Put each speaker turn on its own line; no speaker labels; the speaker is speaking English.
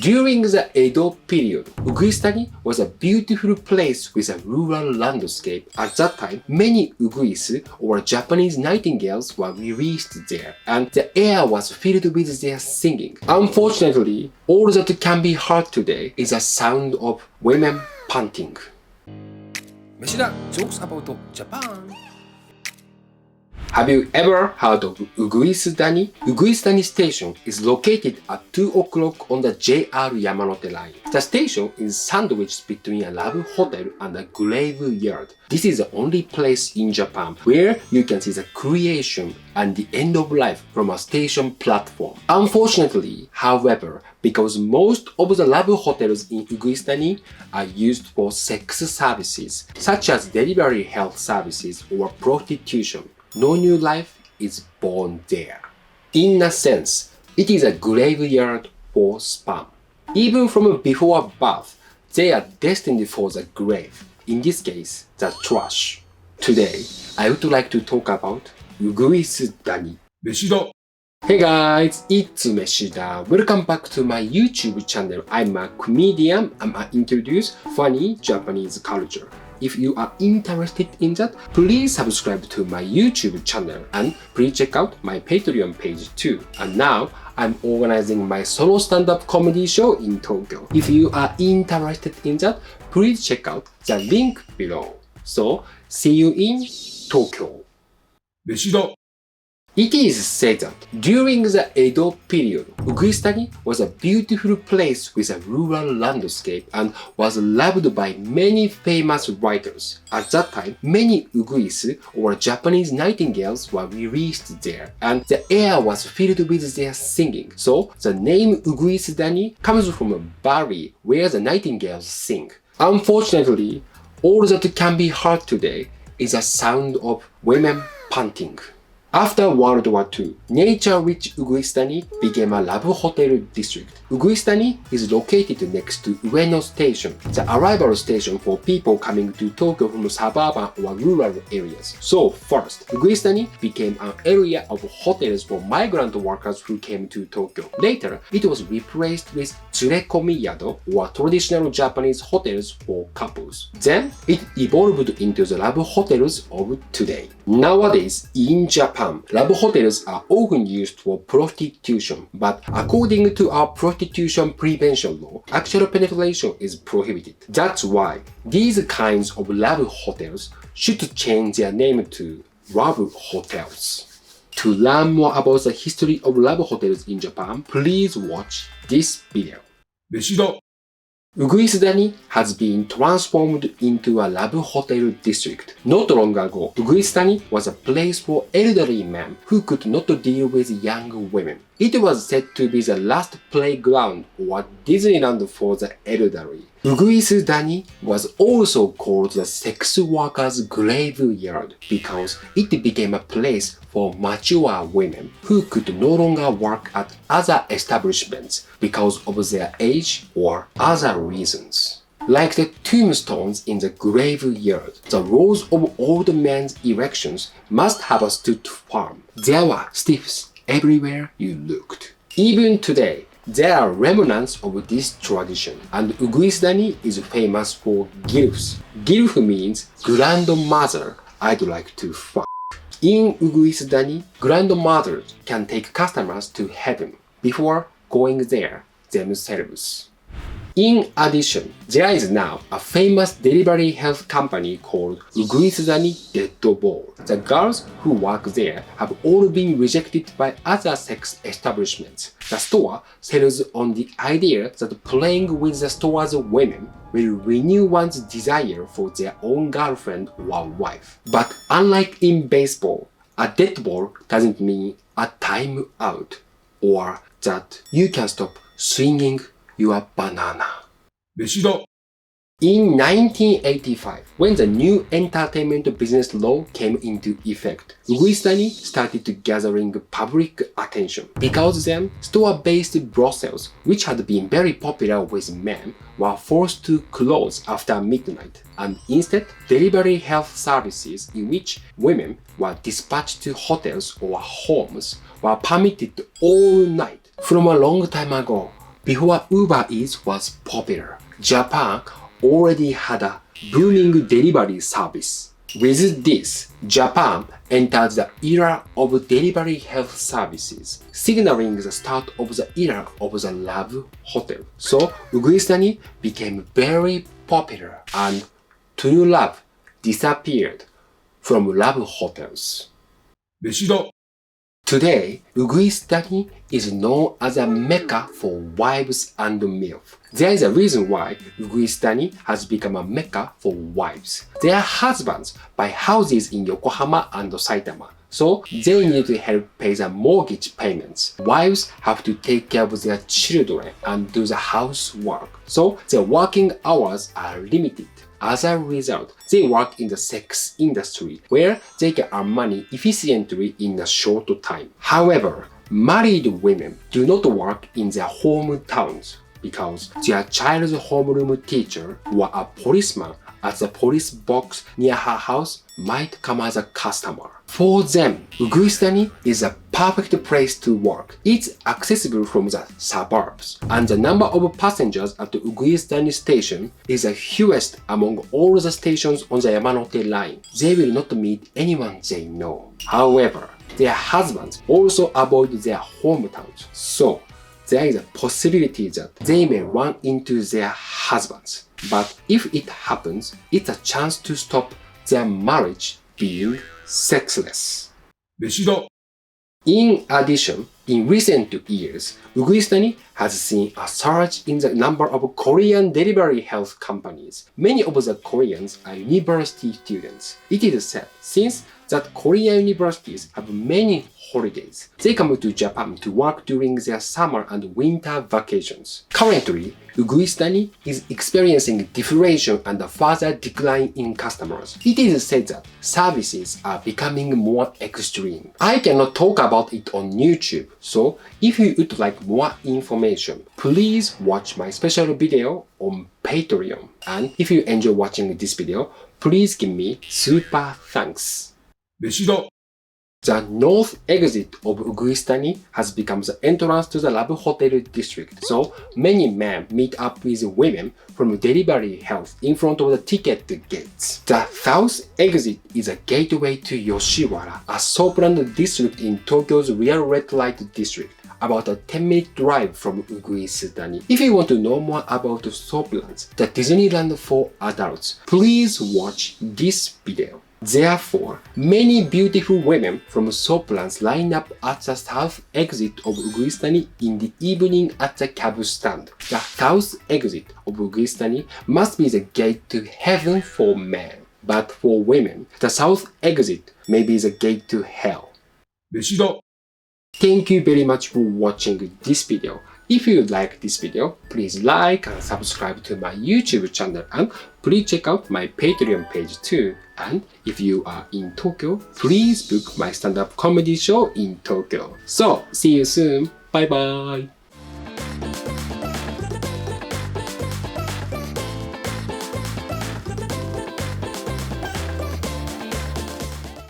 During the Edo period, Uguisudani was a beautiful place with a rural landscape. At that time, many Uguis or Japanese nightingales were released there, and the air was filled with their singing. Unfortunately, all that can be heard today is the sound of women panting.
Meshida jokes about Japan.
Have you ever heard of Uguisudani? Uguisudani Station is located at 2 o'clock on the JR Yamanote line. The station is sandwiched between a love hotel and a graveyard. This is the only place in Japan where you can see the creation and the end of life from a station platform. Unfortunately, however, because most of the love hotels in Uguisudani are used for sex services, such as delivery health services or prostitution, no new life is born there. In a sense, it is a graveyard for sperm. Even from before birth, they are destined for the grave, in this case, the trash. Today, I would like to talk about Uguisudani.
Meshida.
Hey guys, it's Meshida. Welcome back to my YouTube channel. I'm a comedian and I introduce funny Japanese culture. If you are interested in that, please subscribe to my YouTube channel and please check out my Patreon page too. And now, I'm organizing my solo stand-up comedy show in Tokyo. If you are interested in that, please check out the link below. So, see you in Tokyo.
Meshida.
It is said that during the Edo period, Uguisudani was a beautiful place with a rural landscape and was loved by many famous writers. At that time, many Uguis or Japanese nightingales were released there, and the air was filled with their singing. So, the name Uguisudani comes from a valley where the nightingales sing. Unfortunately, all that can be heard today is the sound of women panting. After World War II, nature-rich Uguisudani became a love hotel district. Uguisudani is located next to Ueno Station, the arrival station for people coming to Tokyo from suburban or rural areas. So first, Uguisudani became an area of hotels for migrant workers who came to Tokyo. Later, it was replaced with tsurekomi yado or traditional Japanese hotels for couples. Then, it evolved into the love hotels of today. Nowadays, in Japan, love hotels are often used for prostitution, but according to our prostitution prevention law, actual penetration is prohibited. That's why these kinds of love hotels should change their name to love hotels. To learn more about the history of love hotels in Japan, please watch this video.
Meshida.
Uguisudani has been transformed into a love hotel district. Not long ago, Uguisudani was a place for elderly men who could not deal with young women. It was said to be the last playground or Disneyland for the elderly. Uguisudani was also called the sex workers' graveyard because it became a place for mature women who could no longer work at other establishments because of their age or other reasons. Like the tombstones in the graveyard, the rows of old men's erections must have stood firm. There were stiffs everywhere you looked. Even today, there are remnants of this tradition, and Uguisudani is famous for gilfs. Gilf means grandmother I'd like to fuck. In Uguisudani, grandmothers can take customers to heaven before going there themselves. In addition, there is now a famous delivery health company called Uguisudani Dead Ball. The girls who work there have all been rejected by other sex establishments. The store sells on the idea that playing with the store's women will renew one's desire for their own girlfriend or wife. But unlike in baseball, a dead ball doesn't mean a time out or that you can stop swinging your banana.
Meshida.
In 1985, when the new entertainment business law came into effect, Uguisudani started gathering public attention. Because then, store-based brothels, which had been very popular with men, were forced to close after midnight, and instead, delivery health services in which women were dispatched to hotels or homes were permitted all night. From a long time ago, before Uber Eats was popular, Japan already had a booming delivery service. With this, Japan entered the era of delivery health services, signaling the start of the era of the love hotel. So, Uguisudani became very popular and true love disappeared from love hotels.
飯だ
Today, Uguisudani is known as a mecca for wives and MILF. There is a reason why Uguisudani has become a mecca for wives. Their husbands buy houses in Yokohama and Saitama, so they need to help pay the mortgage payments. Wives have to take care of their children and do the housework, so their working hours are limited. As a result, they work in the sex industry where they can earn money efficiently in a short time. However, married women do not work in their hometowns because their child's homeroom teacher or a policeman at the police box near her house might come as a customer. For them, Uguisudani is a perfect place to work. It's accessible from the suburbs, and the number of passengers at the Uguisudani station is the fewest among all the stations on the Yamanote line. They will not meet anyone they know. However, their husbands also avoid their hometowns, so there is a possibility that they may run into their husbands. But if it happens, it's a chance to stop their marriage being sexless.
飯だ
In addition, in recent years, Uguisudani has seen a surge in the number of Korean delivery health companies. Many of the Koreans are university students. It is said since that Korean universities have many holidays, they come to Japan to work during their summer and winter vacations. Currently, Uguisudani is experiencing deflation and a further decline in customers. It is said that services are becoming more extreme. I cannot talk about it on YouTube, so if you would like more information, please watch my special video on Patreon. And if you enjoy watching this video, please give me super thanks.
飯だ
The north exit of Uguisudani has become the entrance to the lab hotel district, so many men meet up with women from delivery health in front of the ticket gates. The south exit is a gateway to Yoshiwara, a soapland district in Tokyo's real red light district, about a 10-minute drive from Uguisudani. If you want to know more about soaplands, the Disneyland for adults, please watch this video. Therefore, many beautiful women from soaplands line up at the south exit of Uguisudani in the evening at the cab stand. The south exit of Uguisudani must be the gate to heaven for men, but for women, the south exit may be the gate to hell.
飯だ
Thank you very much for watching this video. If you like this video, please like and subscribe to my YouTube channel and please check out my Patreon page too. And if you are in Tokyo, please book my stand-up comedy show in Tokyo. So, see you soon. Bye bye.